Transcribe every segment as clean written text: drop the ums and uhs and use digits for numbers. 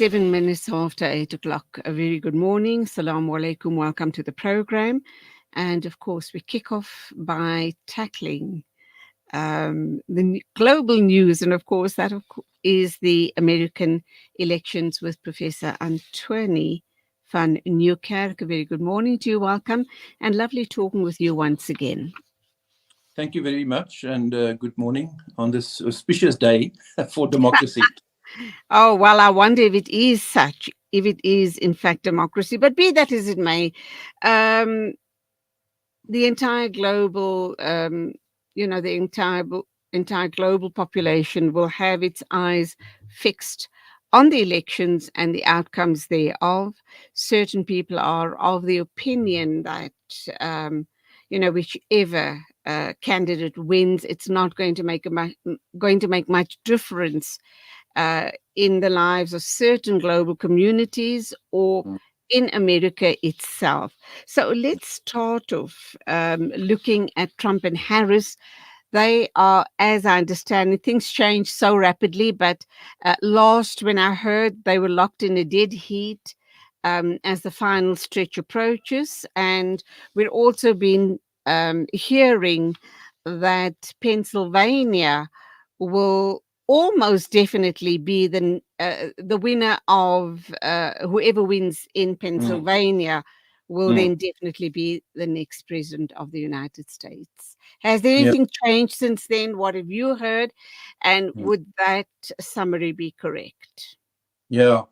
7 minutes after 8 o'clock. A very good morning. Salaam alaikum. Welcome to the program. And of course, we kick off by tackling global news. And of course, that is the American elections with Professor Anthoni van Nieuwkerk. A very good morning to you. Welcome. And lovely talking with you once again. Thank you very much, and good morning on this auspicious day for democracy. Oh, well, I wonder if it is in fact democracy, but be that as it may, the entire global, the entire global population will have its eyes fixed on the elections and the outcomes thereof. Certain people are of the opinion that, whichever candidate wins, it's not going to make much difference in the lives of certain global communities or in America itself. So let's start off looking at Trump and Harris. They are, as I understand it, things change so rapidly, but last when I heard, they were locked in a dead heat as the final stretch approaches. And we've also been hearing that Pennsylvania will almost definitely be the winner of whoever wins in Pennsylvania will then definitely be the next president of the United States. Has there anything changed since then? What have you heard? And would that summary be correct? Yeah.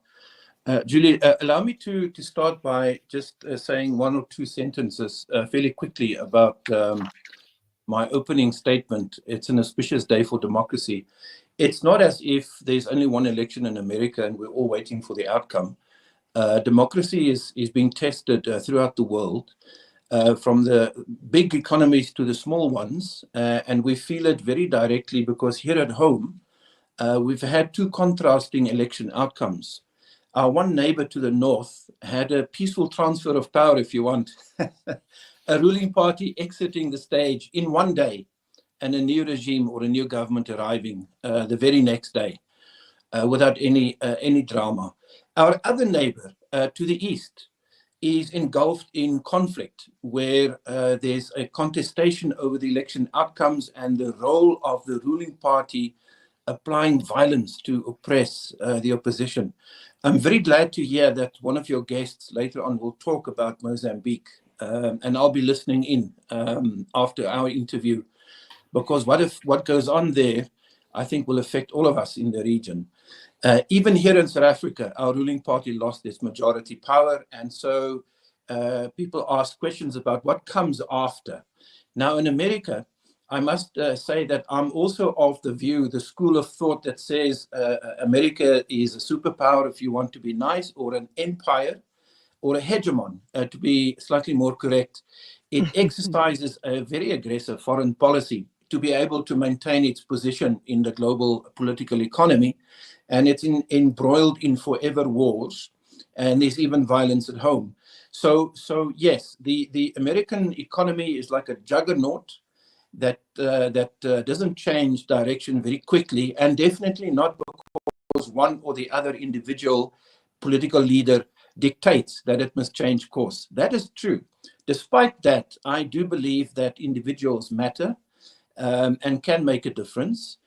Julie, allow me to start by just saying one or two sentences fairly quickly about my opening statement. It's an auspicious day for democracy. It's not as if there's only one election in America and we're all waiting for the outcome. Democracy is being tested throughout the world, from the big economies to the small ones, and we feel it very directly because here at home, we've had two contrasting election outcomes. Our one neighbor to the north had a peaceful transfer of power, if you want, a ruling party exiting the stage in one day and a new regime or a new government arriving the very next day without any drama. Our other neighbor to the east is engulfed in conflict where there's a contestation over the election outcomes and the role of the ruling party applying violence to oppress the opposition. I'm very glad to hear that one of your guests later on will talk about Mozambique, and I'll be listening in after our interview, because what goes on there, I think, will affect all of us in the region. Even here in South Africa, our ruling party lost its majority power, and so people ask questions about what comes after. Now, in America, I must say that I'm also of the view, the school of thought that says America is a superpower, if you want to be nice, or an empire, or a hegemon, to be slightly more correct. It exercises a very aggressive foreign policy to be able to maintain its position in the global political economy. And it's embroiled in forever wars. And there's even violence at home. So yes, the American economy is like a juggernaut that doesn't change direction very quickly, and definitely not because one or the other individual political leader dictates that it must change course. That is true. Despite that, I do believe that individuals matter and can make a difference.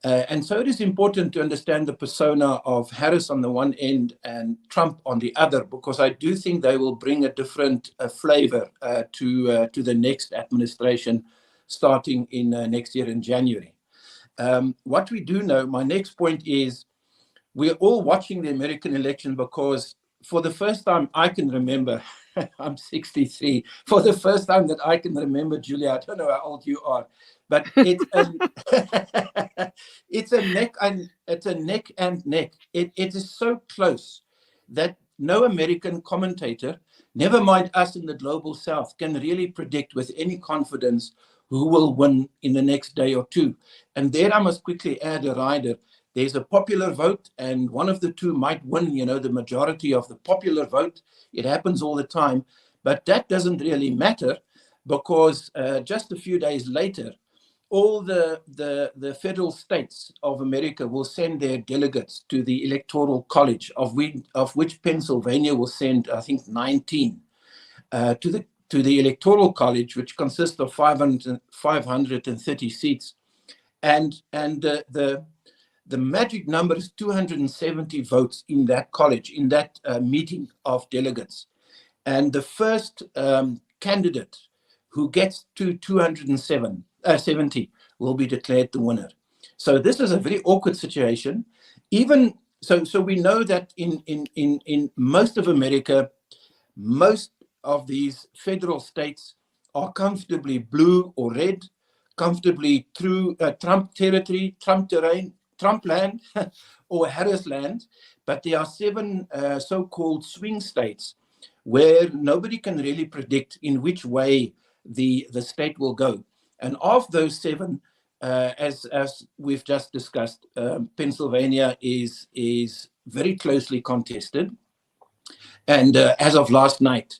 And so it is important to understand the persona of Harris on the one end and Trump on the other, because I do think they will bring a different flavor to the next administration starting in next year in January. What we do know, my next point is, we're all watching the American election because for the first time I can remember, I'm 63, for the first time that I can remember, Julia, I don't know how old you are, but it's a neck and neck. It is so close that no American commentator, never mind us in the global south, can really predict with any confidence who will win in the next day or two. And there I must quickly add a rider. There's a popular vote, and one of the two might win, the majority of the popular vote. It happens all the time. But that doesn't really matter, because just a few days later, all the federal states of America will send their delegates to the Electoral College, of which Pennsylvania will send, I think, 19 to the Electoral College, which consists of 530 seats, and the magic number is 270 votes in that college, in that meeting of delegates. And the first candidate who gets to 270 will be declared the winner. So this is a very awkward situation. Even so we know that in most of America, most of these federal states are comfortably blue or red, comfortably through Trump territory, Trump terrain, Trump land, or Harris land. But there are 7 so-called swing states where nobody can really predict in which way the state will go. And of those 7, as we've just discussed, Pennsylvania is very closely contested. And as of last night,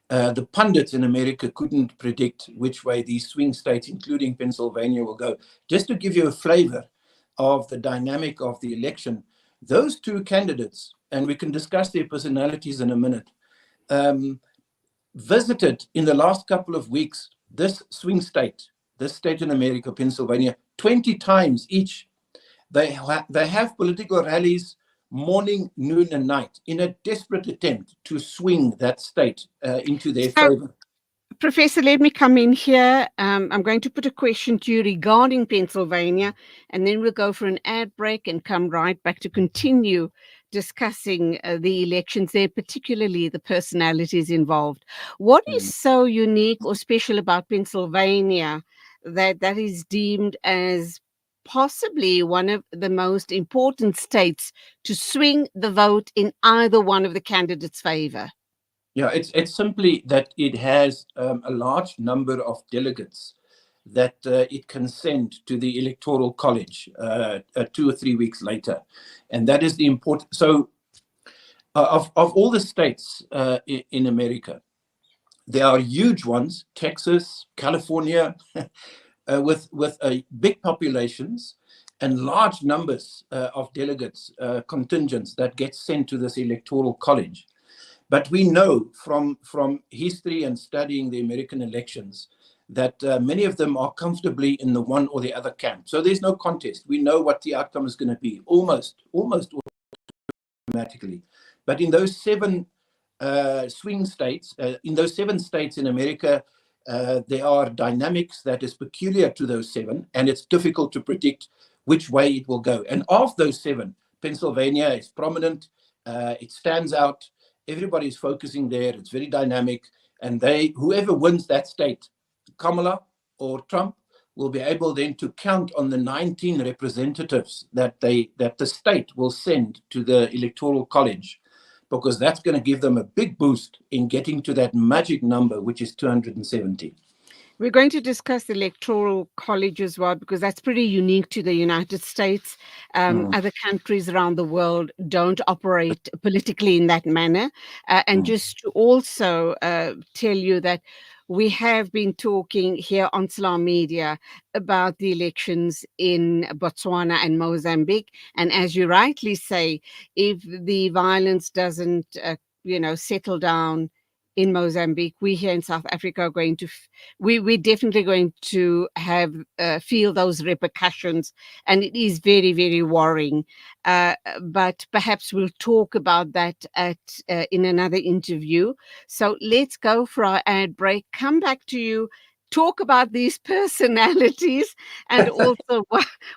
the pundits in America couldn't predict which way these swing states, including Pennsylvania, will go. Just to give you a flavor of the dynamic of the election, those 2 candidates, and we can discuss their personalities in a minute, visited in the last couple of weeks this swing state, this state in America, Pennsylvania, 20 times each. They have political rallies morning, noon, and night in a desperate attempt to swing that state into their favor. Professor, let me come in here. I'm going to put a question to you regarding Pennsylvania, and then we'll go for an ad break and come right back to continue discussing the elections there, particularly the personalities involved. What is so unique or special about Pennsylvania that is deemed as possibly one of the most important states to swing the vote in either one of the candidates' favor? Yeah, it's simply that it has a large number of delegates that it can send to the Electoral College 2 or 3 weeks later. And that is the important. So of all the states in America, there are huge ones, Texas, California, with big populations and large numbers of delegates, contingents that get sent to this Electoral College. But we know from history and studying the American elections that many of them are comfortably in the one or the other camp. So there's no contest. We know what the outcome is going to be, almost automatically. But in those 7 swing states, in those 7 states in America, there are dynamics that is peculiar to those 7, and it's difficult to predict which way it will go. And of those 7, Pennsylvania is prominent. It stands out. Everybody's focusing there. It's very dynamic. And whoever wins that state, Kamala or Trump, will be able then to count on the 19 representatives that the state will send to the Electoral College, because that's going to give them a big boost in getting to that magic number, which is 270. We're going to discuss the Electoral College as well, because that's pretty unique to the United States. Other countries around the world don't operate politically in that manner. And just to also tell you that we have been talking here on Salam Media about the elections in Botswana and Mozambique. And as you rightly say, if the violence doesn't, settle down in Mozambique, we here in South Africa are going to, we're definitely going to have feel those repercussions, and it is very, very worrying. But perhaps we'll talk about that in another interview. So let's go for our ad break. Come back to you. Talk about these personalities and also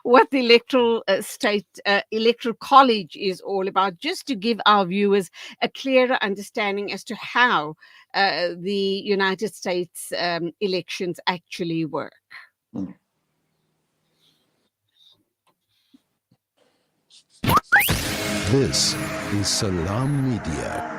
what the electoral college is all about, just to give our viewers a clearer understanding as to how the United States elections actually work. This is Salam Media.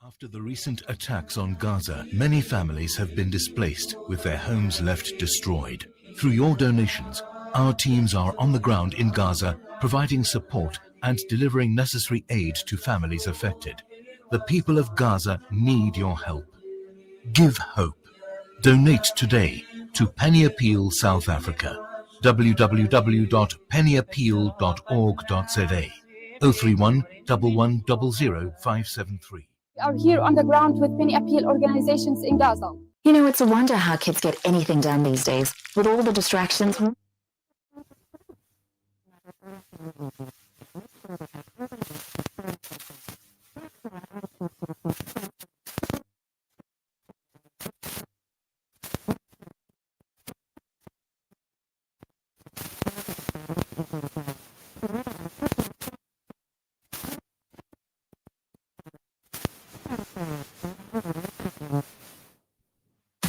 After the recent attacks on Gaza, many families have been displaced, with their homes left destroyed. Through your donations, our teams are on the ground in Gaza, providing support and delivering necessary aid to families affected. The people of Gaza need your help. Give hope. Donate today to Penny Appeal South Africa. www.pennyappeal.org.za 031 1100 573. We are here on the ground with Penny Appeal organizations in Gaza. You know, it's a wonder how kids get anything done these days with all the distractions.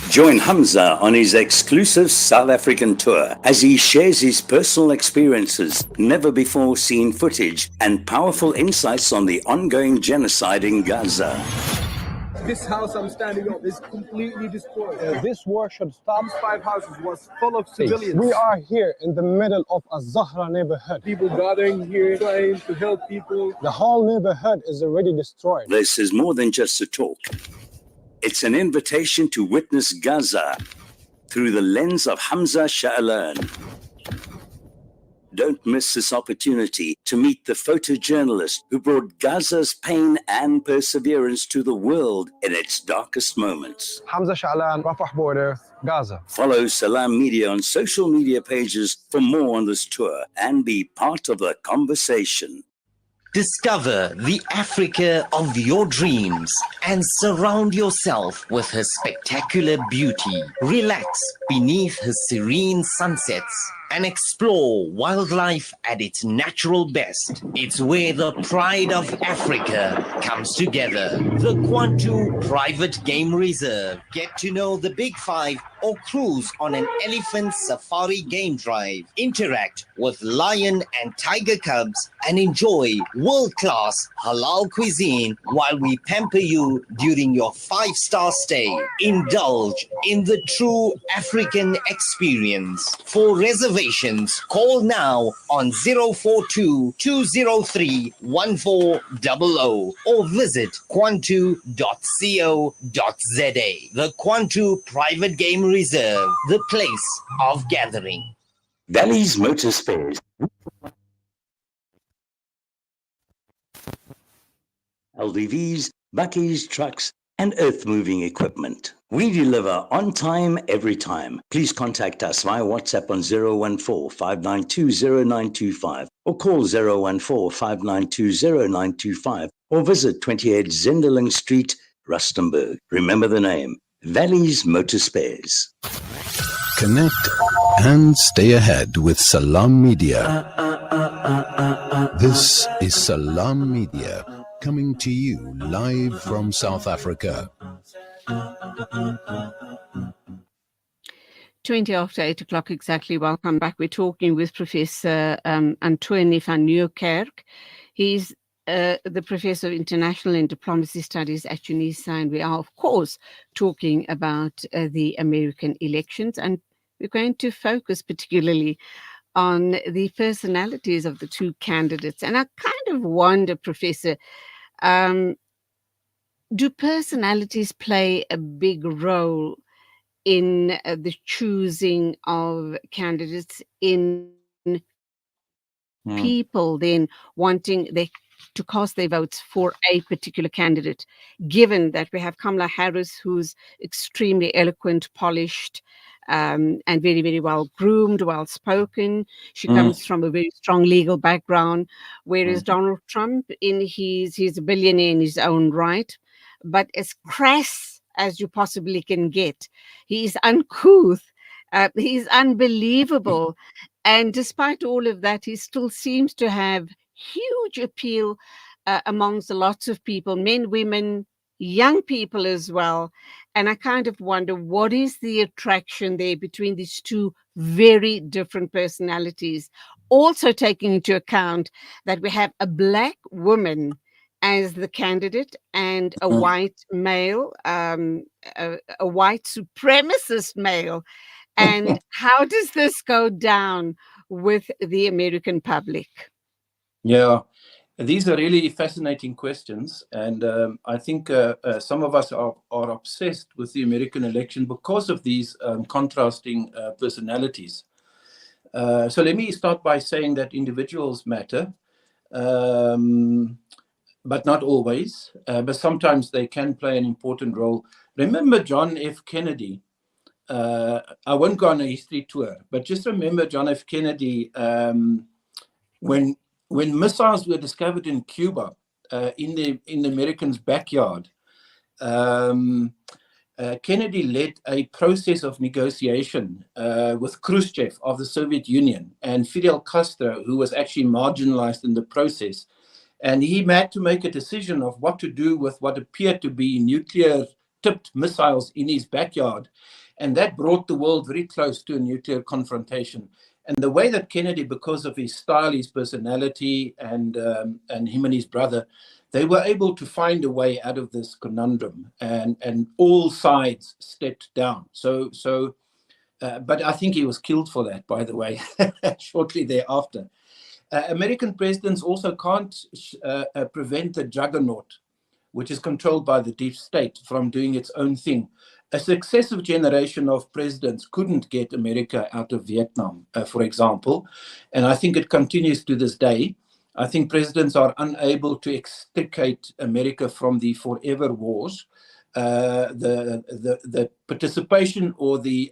Join Hamza on his exclusive South African tour as he shares his personal experiences, never before seen footage, and powerful insights on the ongoing genocide in Gaza. This house I'm standing on is completely destroyed. This war should stop. These 5 houses was full of civilians. We are here in the middle of a Zahra neighborhood. People gathering here, trying to help people. The whole neighborhood is already destroyed. This is more than just a talk. It's an invitation to witness Gaza through the lens of Hamza Sha'alan. Don't miss this opportunity to meet the photojournalist who brought Gaza's pain and perseverance to the world in its darkest moments. Hamza Sha'alan, Rafah border, Gaza. Follow Salam Media on social media pages for more on this tour and be part of the conversation. Discover the Africa of your dreams and surround yourself with her spectacular beauty. Relax beneath her serene sunsets and explore wildlife at its natural best. It's where the pride of Africa comes together. The Kwantu Private Game Reserve. Get to know the Big Five or cruise on an elephant safari game drive. Interact with lion and tiger cubs and enjoy world-class halal cuisine while we pamper you during your 5-star stay. Indulge in the true African experience. For reservations, call now on 042-203-1400 or visit kwantu.co.za. The Kwantu Private Game Reserve, the place of gathering. Valley's Motor Spares. LDVs, buckies, trucks, and earth-moving equipment. We deliver on time, every time. Please contact us via WhatsApp on 014-592-0925 or call 014-592-0925 or visit 28 Zenderling Street, Rustenburg. Remember the name, Valley's Motor Spares. Connect and stay ahead with Salam Media. This is Salam Media, coming to you live from South Africa. 20 after 8 o'clock exactly. Welcome back. We're talking with Professor Anthoni van Nieuwkerk. He's the Professor of International and Diplomacy Studies at Unisa, and we are, of course, talking about the American elections, and we're going to focus particularly on the personalities of the two candidates. And I kind of wonder, Professor, do personalities play a big role in the choosing of candidates, in people then wanting to cast their votes for a particular candidate, given that we have Kamala Harris, who's extremely eloquent, polished, and very, very well groomed, well spoken. She comes from a very strong legal background, whereas Donald Trump, he's a billionaire in his own right, but as crass as you possibly can get. He's uncouth. He's unbelievable. And despite all of that, he still seems to have huge appeal amongst lots of people, men, women, young people as well. And I kind of wonder, what is the attraction there between these two very different personalities? Also taking into account that we have a black woman as the candidate and a white male, a white supremacist male. And how does this go down with the American public? Yeah, These are really fascinating questions, and I think some of us are obsessed with the American election because of these contrasting personalities. So let me start by saying that individuals matter, but not always, but sometimes they can play an important role. Remember John F. Kennedy. I won't go on a history tour, but just remember John F. Kennedy when missiles were discovered in Cuba, in the Americans' backyard. Kennedy led a process of negotiation with Khrushchev of the Soviet Union and Fidel Castro, who was actually marginalized in the process. And he had to make a decision of what to do with what appeared to be nuclear-tipped missiles in his backyard. And that brought the world very close to a nuclear confrontation. And the way that Kennedy, because of his style, his personality, and him and his brother, they were able to find a way out of this conundrum, and all sides stepped down. But I think he was killed for that, by the way, shortly thereafter. American presidents also can't prevent the juggernaut, which is controlled by the deep state, from doing its own thing. A successive generation of presidents couldn't get America out of Vietnam, for example, and I think it continues to this day. I think presidents are unable to extricate America from the forever wars. The participation or the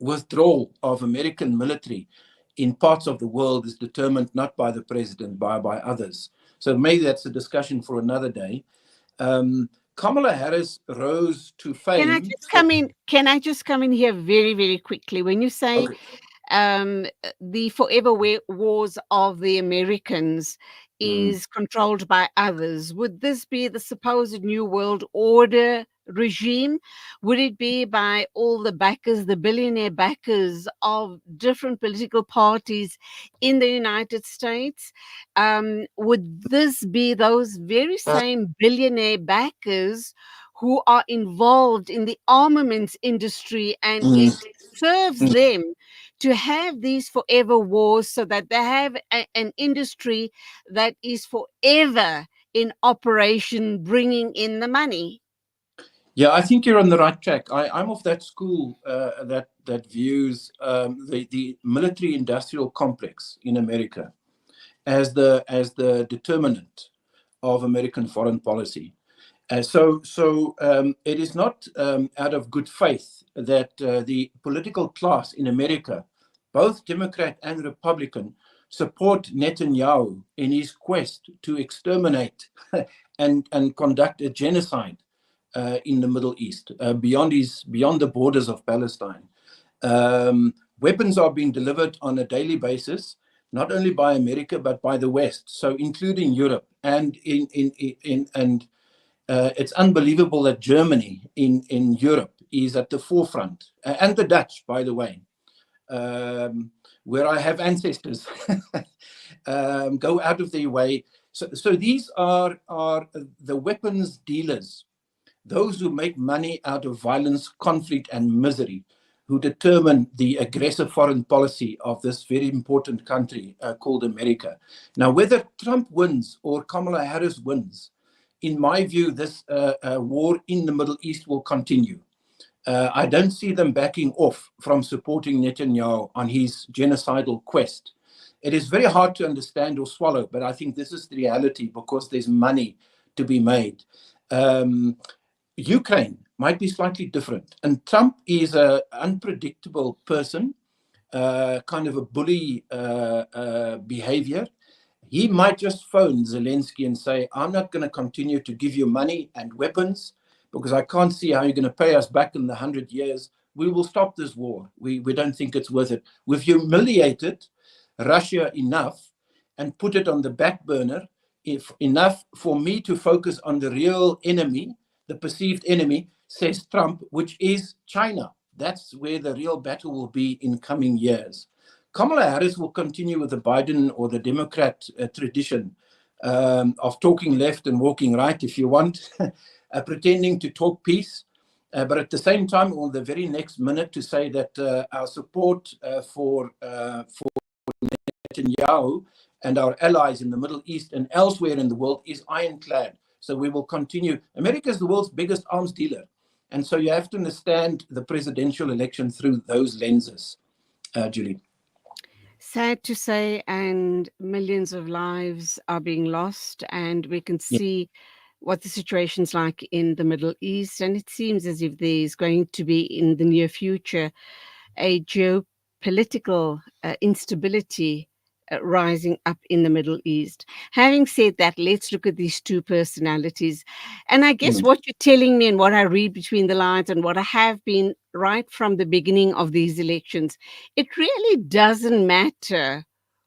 withdrawal of American military in parts of the world is determined not by the president, by others. So maybe that's a discussion for another day. Kamala Harris rose to fame. Can I just come in here very, very quickly? When you say the forever wars of the Americans is controlled by others, would this be the supposed New World Order regime? Would it be by all the backers, the billionaire backers of different political parties in the United States? Would this be those very same billionaire backers who are involved in the armaments industry, and it serves them to have these forever wars so that they have an industry that is forever in operation, bringing in the money? Yeah, I think you're on the right track. I'm of that school that views the military-industrial complex in America as the determinant of American foreign policy. So it is not out of good faith that the political class in America, both Democrat and Republican, support Netanyahu in his quest to exterminate and conduct a genocide in the Middle East, beyond the borders of Palestine. Weapons are being delivered on a daily basis, not only by America but by the West, so including Europe, and it's unbelievable that Germany in Europe is at the forefront, and the Dutch, by the way, where I have ancestors, go out of their way. So these are the weapons dealers, those who make money out of violence, conflict, and misery, who determine the aggressive foreign policy of this very important country called America. Now, whether Trump wins or Kamala Harris wins, in my view, this war in the Middle East will continue. I don't see them backing off from supporting Netanyahu on his genocidal quest. It is very hard to understand or swallow, but I think this is the reality because there's money to be made. Ukraine might be slightly different. And Trump is an unpredictable person, kind of a bully behavior. He might just phone Zelensky and say, I'm not going to continue to give you money and weapons because I can't see how you're going to pay us back in the 100 years. We will stop this war. We don't think it's worth it. We've humiliated Russia enough and put it on the back burner, enough for me to focus on the real enemy, the perceived enemy, says Trump, which is China. That's where the real battle will be in coming years. Kamala Harris will continue with the Biden or the Democrat tradition of talking left and walking right, if you want, pretending to talk peace, but at the same time, on the very next minute, to say that our support for Netanyahu and our allies in the Middle East and elsewhere in the world is ironclad. So we will continue. America is the world's biggest arms dealer. And so you have to understand the presidential election through those lenses, Julie. Sad to say, and millions of lives are being lost, and we can see what the situation's like in the Middle East. And it seems as if there's going to be, in the near future, a geopolitical instability rising up in the Middle East. Having said that, let's look at these two personalities. And I guess what you're telling me and what I read between the lines and what I have been right from the beginning of these elections, it really doesn't matter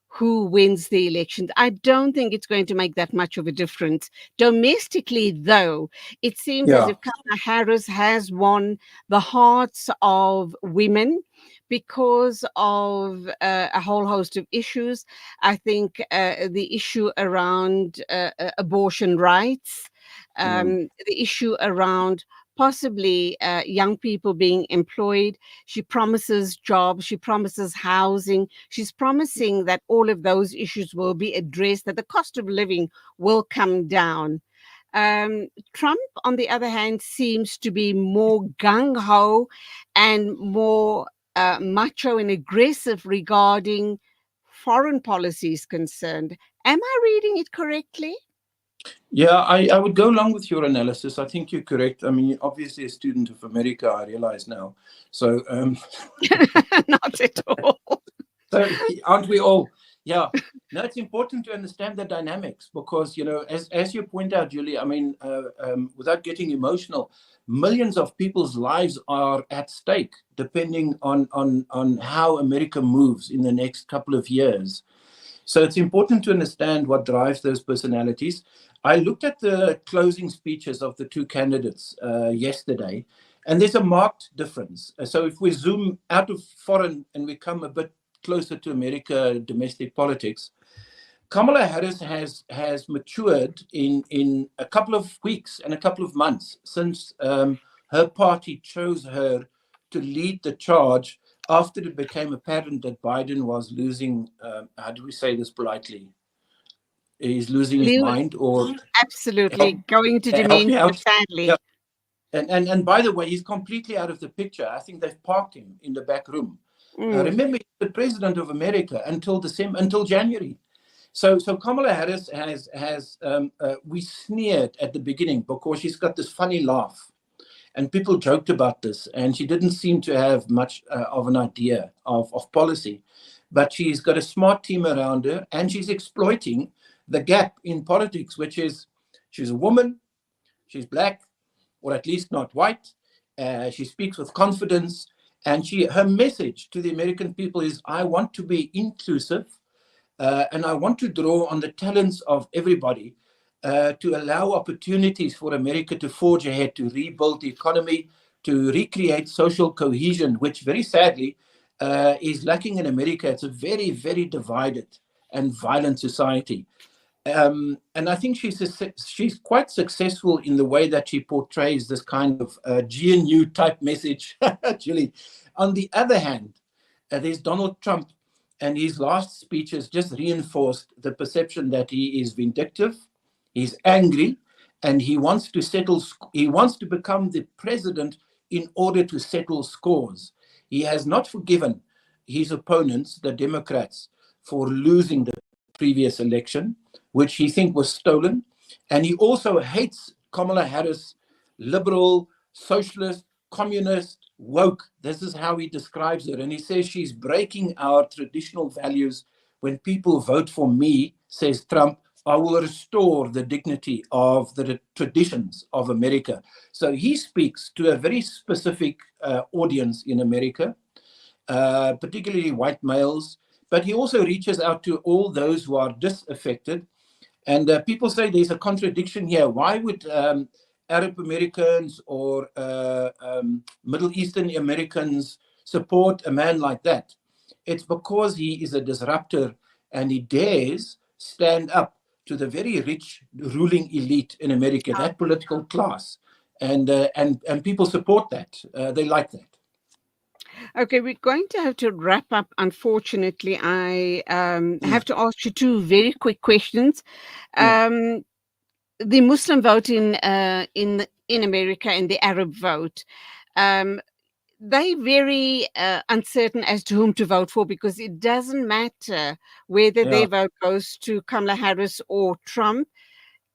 who wins the elections. I don't think it's going to make that much of a difference. Domestically, though, it seems as if Kamala Harris has won the hearts of women because of a whole host of issues. I think the issue around abortion rights, the issue around possibly young people being employed. She promises jobs, she promises housing, she's promising that all of those issues will be addressed, that the cost of living will come down. Trump, on the other hand, seems to be more gung-ho and more macho and aggressive regarding foreign policy is concerned. Am I reading it correctly? Yeah, I would go along with your analysis. I think you're correct. I mean, obviously a student of America, I realize now. So, not at all. So aren't we all? Yeah. No, it's important to understand the dynamics because, you know, as you point out, Julie, I mean, without getting emotional, millions of people's lives are at stake depending on how America moves in the next couple of years. So it's important to understand what drives those personalities. I looked at the closing speeches of the two candidates yesterday, and there's a marked difference. So if we zoom out of foreign and we come a bit closer to America, domestic politics, Kamala Harris has matured in a couple of weeks and a couple of months since her party chose her to lead the charge after it became apparent that Biden was losing, how do we say this politely? He's losing his mind, or absolutely going to dementia, sadly. Yeah. And by the way, he's completely out of the picture. I think they've parked him in the back room. Remember, he's the president of America until January. So Kamala Harris has we sneered at the beginning because she's got this funny laugh, and people joked about this, and she didn't seem to have much of an idea of policy, but she's got a smart team around her, and she's exploiting the gap in politics, which is she's a woman, she's black, or at least not white. She speaks with confidence, and her message to the American people is, I want to be inclusive, and I want to draw on the talents of everybody to allow opportunities for America to forge ahead, to rebuild the economy, to recreate social cohesion, which very sadly is lacking in America. It's a very, very divided and violent society. And I think she's quite successful in the way that she portrays this kind of GNU type message, Julie. On the other hand, there's Donald Trump, and his last speeches just reinforced the perception that he is vindictive, he's angry, and he wants to become the president in order to settle scores. He has not forgiven his opponents, the Democrats, for losing the previous election, which he thinks was stolen. And he also hates Kamala Harris, liberal, socialist, communist, woke. This is how he describes her. And he says she's breaking our traditional values. When people vote for me, says Trump, I will restore the dignity of the traditions of America. So he speaks to a very specific audience in America, particularly white males, but he also reaches out to all those who are disaffected. And people say there's a contradiction here. Why would Arab Americans or Middle Eastern Americans support a man like that? It's because he is a disruptor and he dares stand up to the very rich ruling elite in America, that political class. And people support that. They like that. Okay, we're going to have to wrap up. Unfortunately, I have to ask you two very quick questions. The Muslim vote in America and the Arab vote, they're very uncertain as to whom to vote for, because it doesn't matter whether their vote goes to Kamala Harris or Trump.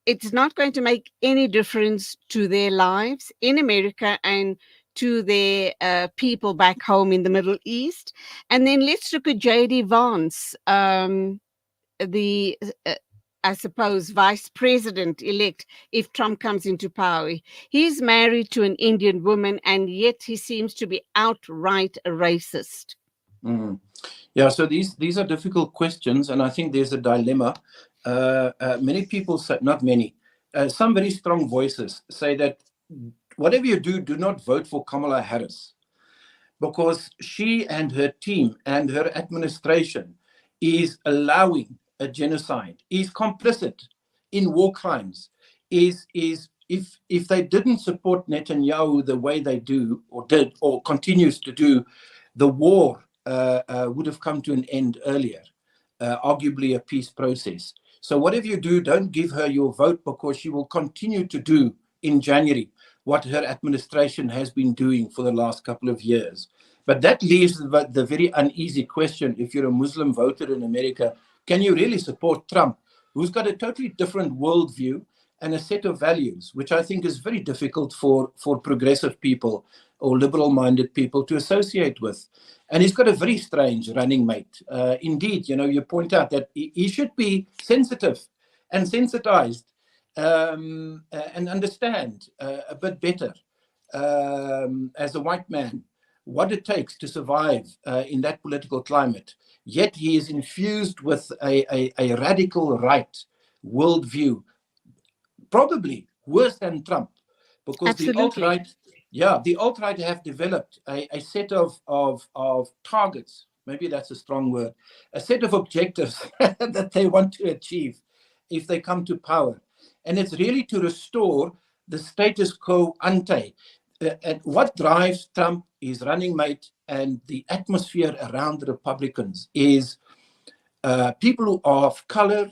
It's not going to make any difference to their lives in America and to their people back home in the Middle East. And then let's look at J.D. Vance, the I suppose, vice president elect, if Trump comes into power. He's married to an Indian woman, and yet he seems to be outright a racist. Yeah, so these are difficult questions, and I think there's a dilemma. Many people say, not many, some very strong voices say that whatever you do, do not vote for Kamala Harris, because she and her team and her administration is allowing a genocide, is complicit in war crimes, is if they didn't support Netanyahu the way they do or did or continues to do, the war would have come to an end earlier, arguably a peace process. So whatever you do, don't give her your vote, because she will continue to do in January what her administration has been doing for the last couple of years. But that leaves the very uneasy question: if you're a Muslim voter in America, can you really support Trump, who's got a totally different worldview and a set of values, which I think is very difficult for progressive people or liberal-minded people to associate with? And he's got a very strange running mate. Indeed, you point out that he should be sensitive and sensitized and understand a bit better as a white man what it takes to survive in that political climate. Yet he is infused with a radical right worldview, probably worse than Trump, because Absolutely. the alt-right have developed a set of targets, maybe that's a strong word, a set of objectives that they want to achieve if they come to power. And it's really to restore the status quo ante. And what drives Trump, his running mate, and the atmosphere around the Republicans is people who are of color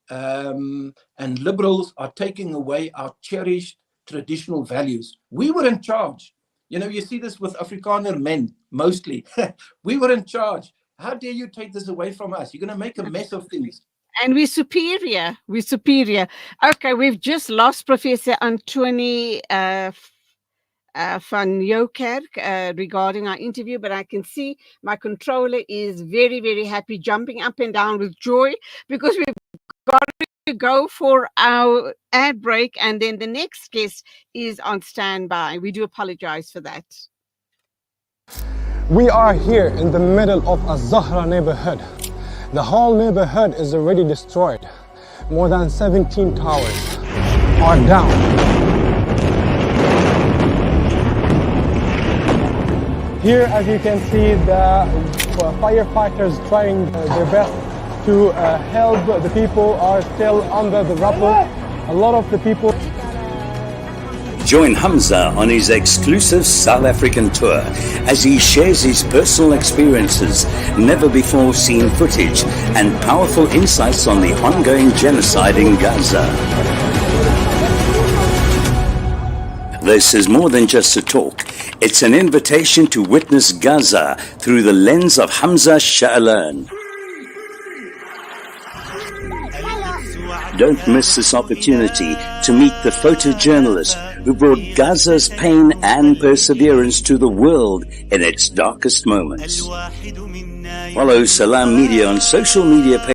and liberals are taking away our cherished traditional values. We were in charge. You see this with Afrikaner men, mostly. We were in charge. How dare you take this away from us? You're going to make a mess of things. And we're superior. We're superior. Okay, we've just lost Professor Anthoni van Nieuwkerk regarding our interview, but I can see my controller is very, very happy, jumping up and down with joy, because we've got to go for our ad break, and then the next guest is on standby. We do apologize for that. We are here in the middle of a Zahra neighborhood. The whole neighborhood is already destroyed. More than 17 towers are down. Here, as you can see, the firefighters trying their best to help. The people are still under the rubble. A lot of the people. Join Hamza on his exclusive South African tour as he shares his personal experiences, never before seen footage, and powerful insights on the ongoing genocide in Gaza. This is more than just a talk. It's an invitation to witness Gaza through the lens of Hamza Sha'alan. Don't miss this opportunity to meet the photojournalist who brought Gaza's pain and perseverance to the world in its darkest moments. Follow Salam Media on social media pages.